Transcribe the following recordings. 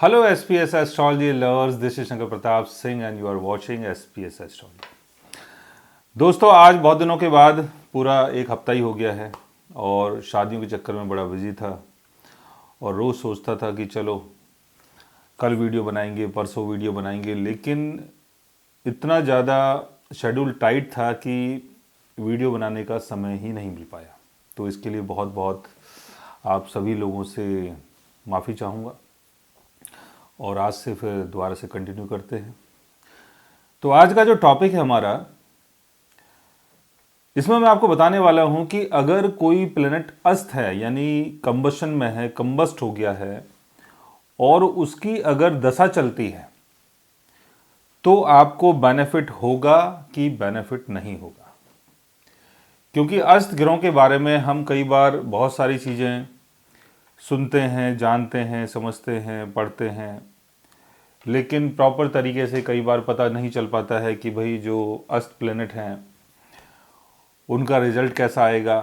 Hello SPS Astrology lovers, this is Shankar Pratap Singh and you are watching SPS Astrology। दोस्तों आज बहुत दिनों के बाद पूरा एक हफ्ता ही हो गया है और शादियों के चक्कर में बड़ा बिजी था और रोज़ सोचता था कि चलो कल वीडियो बनाएंगे, परसों वीडियो बनाएंगे, लेकिन इतना ज़्यादा शेड्यूल टाइट था कि वीडियो बनाने का समय ही नहीं मिल पाया। तो इसके लिए बहुत बहुत आप सभी लोगों से माफ़ी चाहूँगा और आज से फिर दोबारा से कंटिन्यू करते हैं। तो आज का जो टॉपिक है हमारा, इसमें मैं आपको बताने वाला हूं कि अगर कोई प्लेनेट अस्त है यानी कंबशन में है, कंबस्ट हो गया है और उसकी अगर दशा चलती है तो आपको बेनिफिट होगा कि बेनिफिट नहीं होगा। क्योंकि अस्त ग्रहों के बारे में हम कई बार बहुत सारी चीज़ें सुनते हैं, जानते हैं, समझते हैं, पढ़ते हैं, लेकिन प्रॉपर तरीके से कई बार पता नहीं चल पाता है कि भाई जो अस्त प्लेनेट हैं उनका रिजल्ट कैसा आएगा।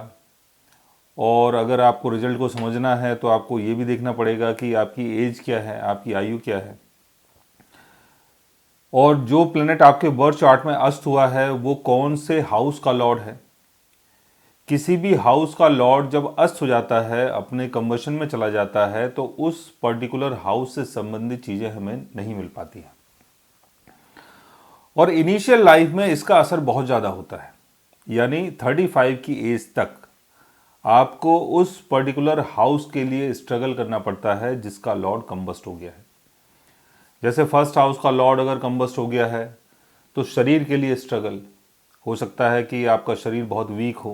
और अगर आपको रिजल्ट को समझना है तो आपको ये भी देखना पड़ेगा कि आपकी एज क्या है, आपकी आयु क्या है, और जो प्लेनेट आपके बर्थ चार्ट में अस्त हुआ है वो कौन से हाउस का लॉर्ड है। किसी भी हाउस का लॉर्ड जब अस्त हो जाता है, अपने कंबशन में चला जाता है, तो उस पर्टिकुलर हाउस से संबंधित चीज़ें हमें नहीं मिल पाती हैं और इनिशियल लाइफ में इसका असर बहुत ज़्यादा होता है। यानी 35 की एज तक आपको उस पर्टिकुलर हाउस के लिए स्ट्रगल करना पड़ता है जिसका लॉर्ड कंबस्ट हो गया है। जैसे फर्स्ट हाउस का लॉर्ड अगर कंबस्ट हो गया है तो शरीर के लिए स्ट्रगल हो सकता है कि आपका शरीर बहुत वीक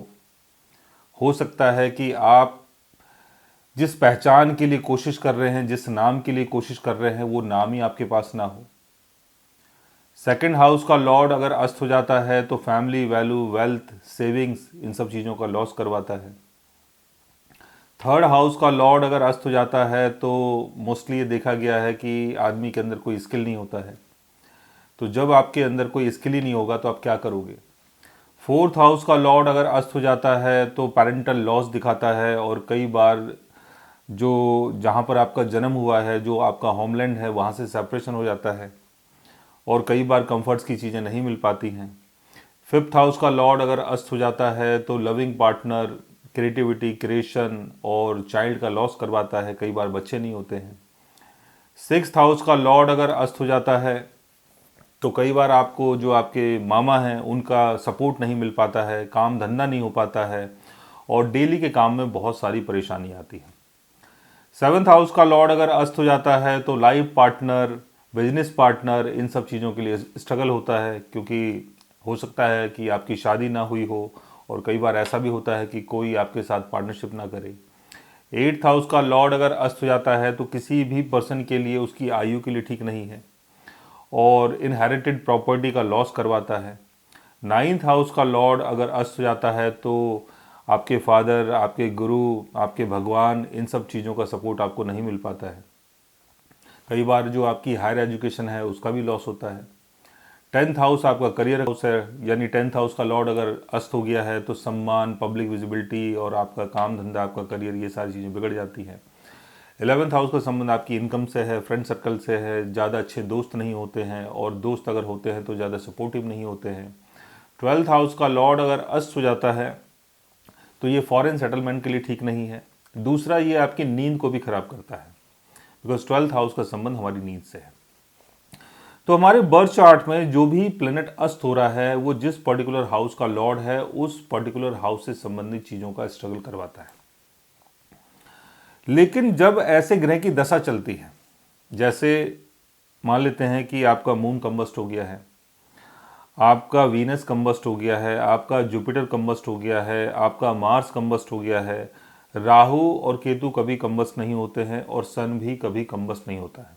हो सकता है कि आप जिस पहचान के लिए कोशिश कर रहे हैं, जिस नाम के लिए कोशिश कर रहे हैं, वो नाम ही आपके पास ना हो। सेकंड हाउस का लॉर्ड अगर अस्त हो जाता है तो फैमिली वैल्यू, वेल्थ, सेविंग्स, इन सब चीज़ों का लॉस करवाता है। थर्ड हाउस का लॉर्ड अगर अस्त हो जाता है तो मोस्टली ये देखा गया है कि आदमी के अंदर कोई स्किल नहीं होता है। तो जब आपके अंदर कोई स्किल ही नहीं होगा तो आप क्या करोगे। फोर्थ हाउस का लॉर्ड अगर अस्त हो जाता है तो पेरेंटल लॉस दिखाता है और कई बार जो जहाँ पर आपका जन्म हुआ है, जो आपका होमलैंड है, वहाँ से सेपरेशन हो जाता है और कई बार कंफर्ट्स की चीज़ें नहीं मिल पाती हैं। फिफ्थ हाउस का लॉर्ड अगर अस्त हो जाता है तो लविंग पार्टनर, क्रिएटिविटी, क्रिएशन और चाइल्ड का लॉस करवाता है, कई बार बच्चे नहीं होते हैं। सिक्स्थ हाउस का लॉर्ड अगर अस्त हो जाता है तो कई बार आपको जो आपके मामा हैं उनका सपोर्ट नहीं मिल पाता है, काम धंधा नहीं हो पाता है और डेली के काम में बहुत सारी परेशानी आती है। सेवन्थ हाउस का लॉर्ड अगर अस्त हो जाता है तो लाइफ पार्टनर, बिजनेस पार्टनर, इन सब चीज़ों के लिए स्ट्रगल होता है, क्योंकि हो सकता है कि आपकी शादी ना हुई हो और कई बार ऐसा भी होता है कि कोई आपके साथ पार्टनरशिप ना करे। एट्थ हाउस का लॉर्ड अगर अस्त हो जाता है तो किसी भी पर्सन के लिए उसकी आयु के लिए ठीक नहीं है और इनहेरिटेड प्रॉपर्टी का लॉस करवाता है। नाइन्थ हाउस का लॉर्ड अगर अस्त हो जाता है तो आपके फादर, आपके गुरु, आपके भगवान, इन सब चीज़ों का सपोर्ट आपको नहीं मिल पाता है। कई बार जो आपकी हायर एजुकेशन है उसका भी लॉस होता है। टेंथ हाउस आपका करियर हाउस है, यानी टेंथ हाउस का लॉर्ड अगर अस्त हो गया है तो सम्मान, पब्लिक विजिबिलिटी और आपका काम धंधा, आपका करियर, ये सारी चीज़ें बिगड़ जाती हैं। 11th हाउस का संबंध आपकी इनकम से है, फ्रेंड सर्कल से है, ज़्यादा अच्छे दोस्त नहीं होते हैं और दोस्त अगर होते हैं तो ज़्यादा सपोर्टिव नहीं होते हैं। 12th हाउस का लॉर्ड अगर अस्त हो जाता है तो ये फॉरेन सेटलमेंट के लिए ठीक नहीं है। दूसरा, ये आपकी नींद को भी खराब करता है, बिकॉज 12th हाउस का संबंध हमारी नींद से है। तो हमारे बर्थ चार्ट में जो भी प्लेनेट अस्त हो रहा है वो जिस पर्टिकुलर हाउस का लॉर्ड है उस पर्टिकुलर हाउस से संबंधित चीज़ों का स्ट्रगल करवाता है। लेकिन जब ऐसे ग्रह की दशा चलती है, जैसे मान लेते हैं कि आपका मून कंबस्ट हो गया है, आपका वीनस कंबस्ट हो गया है, आपका जुपिटर कंबस्ट हो गया है, आपका मार्स कंबस्ट हो गया है, राहु और केतु कभी कंबस्ट नहीं होते हैं और सन भी कभी कंबस्ट नहीं होता है।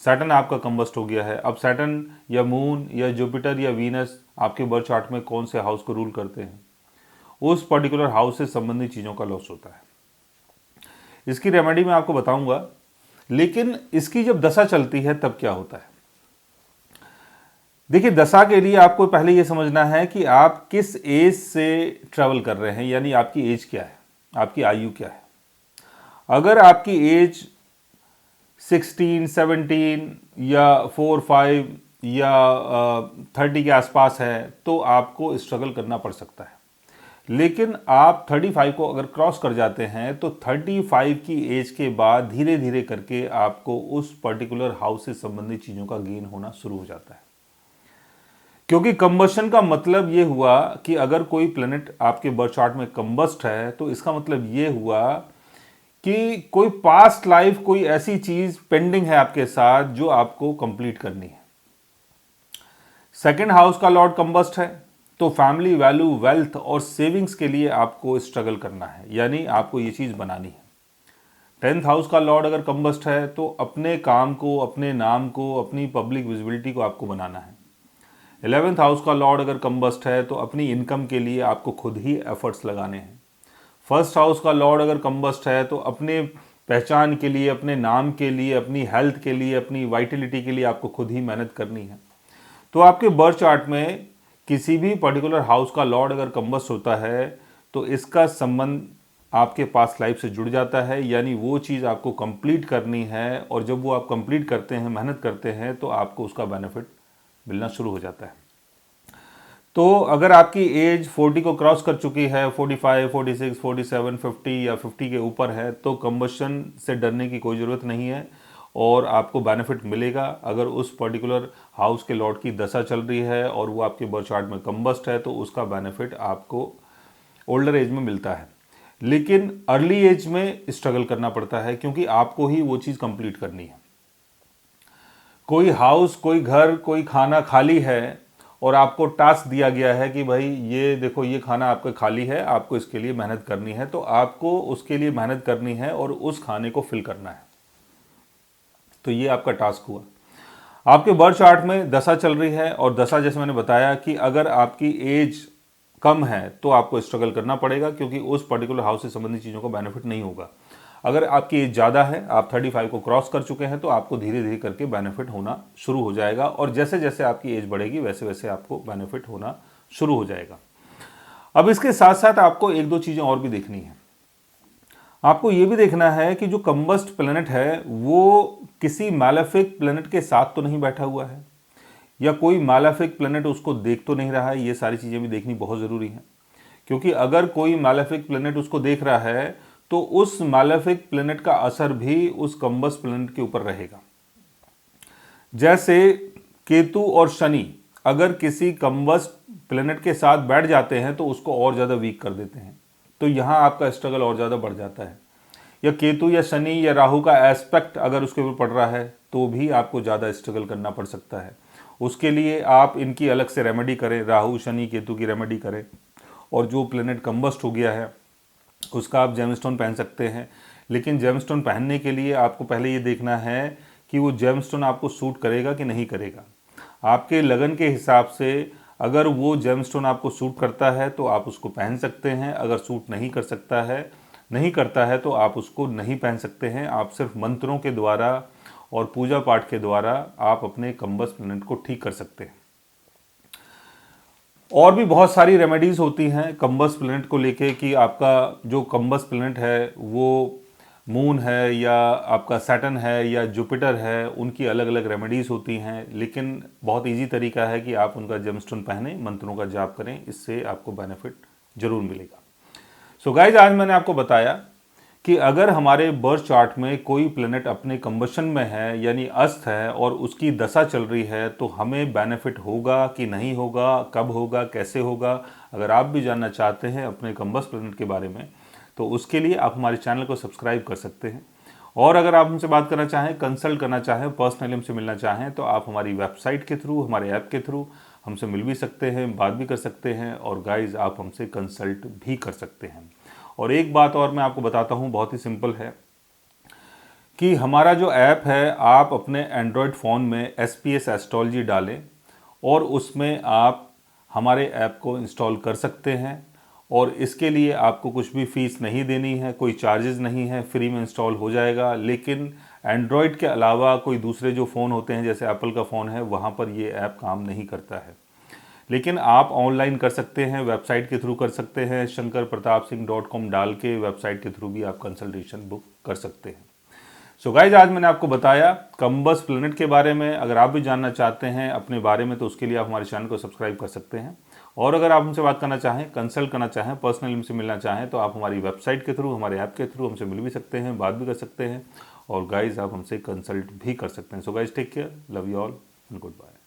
सैटर्न आपका कंबस्ट हो गया है। अब सैटर्न या मून या जुपिटर या वीनस आपके बर्थ चार्ट में कौन से हाउस को रूल करते हैं, उस पर्टिकुलर हाउस से संबंधित चीज़ों का लॉस होता है। इसकी रेमेडी मैं आपको बताऊंगा, लेकिन इसकी जब दशा चलती है तब क्या होता है। देखिए, दशा के लिए आपको पहले यह समझना है कि आप किस एज से ट्रैवल कर रहे हैं, यानी आपकी एज क्या है, आपकी आयु क्या है। अगर आपकी एज 16, 17 या 4, 5 या 30 के आसपास है तो आपको स्ट्रगल करना पड़ सकता है। लेकिन आप 35 को अगर क्रॉस कर जाते हैं तो 35 की एज के बाद धीरे धीरे करके आपको उस पर्टिकुलर हाउस से संबंधित चीज़ों का गेन होना शुरू हो जाता है। क्योंकि कंबशन का मतलब ये हुआ कि अगर कोई प्लेनेट आपके बर्थ चार्ट में कंबस्ट है तो इसका मतलब ये हुआ कि कोई पास्ट लाइफ, कोई ऐसी चीज पेंडिंग है आपके साथ जो आपको कंप्लीट करनी है। सेकंड हाउस का लॉर्ड कंबस्ट है तो फैमिली वैल्यू, वेल्थ और सेविंग्स के लिए आपको स्ट्रगल करना है, यानी आपको ये चीज बनानी है। 10th हाउस का लॉर्ड अगर कंबस्ट है तो अपने काम को, अपने नाम को, अपनी पब्लिक विजिबिलिटी को आपको बनाना है। 11th हाउस का लॉर्ड अगर कंबस्ट है तो अपनी इनकम के लिए आपको खुद ही एफर्ट्स लगाने हैं। फर्स्ट हाउस का लॉर्ड अगर कंबस्ट है तो अपने पहचान के लिए, अपने नाम के लिए, अपनी हेल्थ के लिए, अपनी वाइटलिटी के लिए आपको खुद ही मेहनत करनी है। तो आपके बर्थ चार्ट में किसी भी पर्टिकुलर हाउस का लॉर्ड अगर कंबस्ट होता है तो इसका संबंध आपके पास्ट लाइफ से जुड़ जाता है, यानी वो चीज़ आपको कंप्लीट करनी है और जब वो आप कंप्लीट करते हैं, मेहनत करते हैं तो आपको उसका बेनिफिट मिलना शुरू हो जाता है। तो अगर आपकी एज 40 को क्रॉस कर चुकी है, 45, 46, 47, 50 या 50 के ऊपर है तो कंबशन से डरने की कोई ज़रूरत नहीं है और आपको बेनिफिट मिलेगा। अगर उस पर्टिकुलर हाउस के लॉर्ड की दशा चल रही है और वो आपके बर्थ चार्ट में कंबस्ट है तो उसका बेनिफिट आपको ओल्डर एज में मिलता है। लेकिन अर्ली एज में स्ट्रगल करना पड़ता है क्योंकि आपको ही वो चीज़ कंप्लीट करनी है। कोई हाउस, कोई घर, कोई खाना खाली है और आपको टास्क दिया गया है कि भाई ये देखो, ये खाना आपका खाली है, आपको इसके लिए मेहनत करनी है, तो आपको उसके लिए मेहनत करनी है और उस खाने को फिल करना है। तो ये आपका टास्क हुआ। आपके बर्थ चार्ट में दशा चल रही है और दशा, जैसे मैंने बताया कि अगर आपकी एज कम है तो आपको स्ट्रगल करना पड़ेगा क्योंकि उस पर्टिकुलर हाउस से संबंधित चीज़ों का बेनिफिट नहीं होगा। अगर आपकी एज ज़्यादा है, आप 35 को क्रॉस कर चुके हैं तो आपको धीरे धीरे करके बेनिफिट होना शुरू हो जाएगा और जैसे जैसे आपकी एज बढ़ेगी वैसे वैसे आपको बेनिफिट होना शुरू हो जाएगा। अब इसके साथ साथ आपको एक दो चीज़ें और भी देखनी है। आपको ये भी देखना है कि जो कंबस्ट प्लेनेट है वो किसी मैलेफिक प्लेनेट के साथ तो नहीं बैठा हुआ है या कोई मैलेफिक प्लेनेट उसको देख तो नहीं रहा है। ये सारी चीज़ें भी देखनी बहुत ज़रूरी है क्योंकि अगर कोई मैलेफिक प्लेनेट उसको देख रहा है तो उस मैलेफिक प्लेनेट का असर भी उस कंबस्ट प्लेनेट के ऊपर रहेगा। जैसे केतु और शनि अगर किसी कंबस्ट प्लेनेट के साथ बैठ जाते हैं तो उसको और ज़्यादा वीक कर देते हैं, तो यहाँ आपका स्ट्रगल और ज़्यादा बढ़ जाता है। या केतु या शनि या राहु का एस्पेक्ट अगर उसके ऊपर पड़ रहा है तो भी आपको ज़्यादा स्ट्रगल करना पड़ सकता है। उसके लिए आप इनकी अलग से रेमेडी करें, राहु शनि केतु की रेमेडी करें और जो प्लेनेट कंबस्ट हो गया है उसका आप जेमस्टोन पहन सकते हैं। लेकिन जेमस्टोन पहनने के लिए आपको पहले ये देखना है कि वो जेमस्टोन आपको सूट करेगा कि नहीं करेगा। आपके लगन के हिसाब से अगर वो जेमस्टोन आपको सूट करता है तो आप उसको पहन सकते हैं, अगर सूट नहीं करता है तो आप उसको नहीं पहन सकते हैं। आप सिर्फ मंत्रों के द्वारा और पूजा पाठ के द्वारा आप अपने कंबस्ट प्लेनेट को ठीक कर सकते हैं। और भी बहुत सारी रेमेडीज़ होती हैं कंबस्ट प्लेनेट को लेके कि आपका जो कंबस्ट प्लेनेट है वो मून है या आपका सैटर्न है या जुपिटर है, उनकी अलग अलग रेमेडीज़ होती हैं। लेकिन बहुत इजी तरीका है कि आप उनका जेमस्टोन पहने, मंत्रों का जाप करें, इससे आपको बेनिफिट जरूर मिलेगा। सो गाइज, आज मैंने आपको बताया कि अगर हमारे बर्थ चार्ट में कोई प्लेनेट अपने कंबशन में है यानी अस्त है और उसकी दशा चल रही है तो हमें बेनिफिट होगा कि नहीं होगा, कब होगा, कैसे होगा। अगर आप भी जानना चाहते हैं अपने कंबस्ट प्लेनेट के बारे में तो उसके लिए आप हमारे चैनल को सब्सक्राइब कर सकते हैं। और अगर आप हमसे बात करना चाहें, कंसल्ट करना चाहें, पर्सनली हमसे मिलना चाहें तो आप हमारी वेबसाइट के थ्रू, हमारे ऐप के थ्रू हमसे मिल भी सकते हैं, बात भी कर सकते हैं और गाइज आप हमसे कंसल्ट भी कर सकते हैं। और एक बात और मैं आपको बताता हूँ, बहुत ही सिंपल है कि हमारा जो ऐप है, आप अपने एंड्रॉयड फ़ोन में SPS एस्ट्रोलॉजी डालें और उसमें आप हमारे ऐप को इंस्टॉल कर सकते हैं और इसके लिए आपको कुछ भी फ़ीस नहीं देनी है, कोई चार्जेस नहीं है, फ्री में इंस्टॉल हो जाएगा। लेकिन एंड्रॉयड के अलावा कोई दूसरे जो फ़ोन होते हैं जैसे एप्पल का फ़ोन है, वहाँ पर ये ऐप काम नहीं करता है। लेकिन आप ऑनलाइन कर सकते हैं, वेबसाइट के थ्रू कर सकते हैं, shankarpratapsingh.com डाल के वेबसाइट के थ्रू भी आप कंसल्टेशन बुक कर सकते हैं। सो गाइज आज मैंने आपको बताया कम्बस प्लैनेट के बारे में। अगर आप भी जानना चाहते हैं अपने बारे में तो उसके लिए आप हमारे चैनल को सब्सक्राइब कर सकते हैं। और अगर आप हमसे बात करना चाहें, कंसल्ट करना चाहें, पर्सनली हमसे मिलना चाहें तो आप हमारी वेबसाइट के थ्रू, हमारे ऐप के थ्रू हमसे मिल भी सकते हैं, बात भी कर सकते हैं और गाइज आप हमसे कंसल्ट भी कर सकते हैं। So guys take care, love you all and good bye.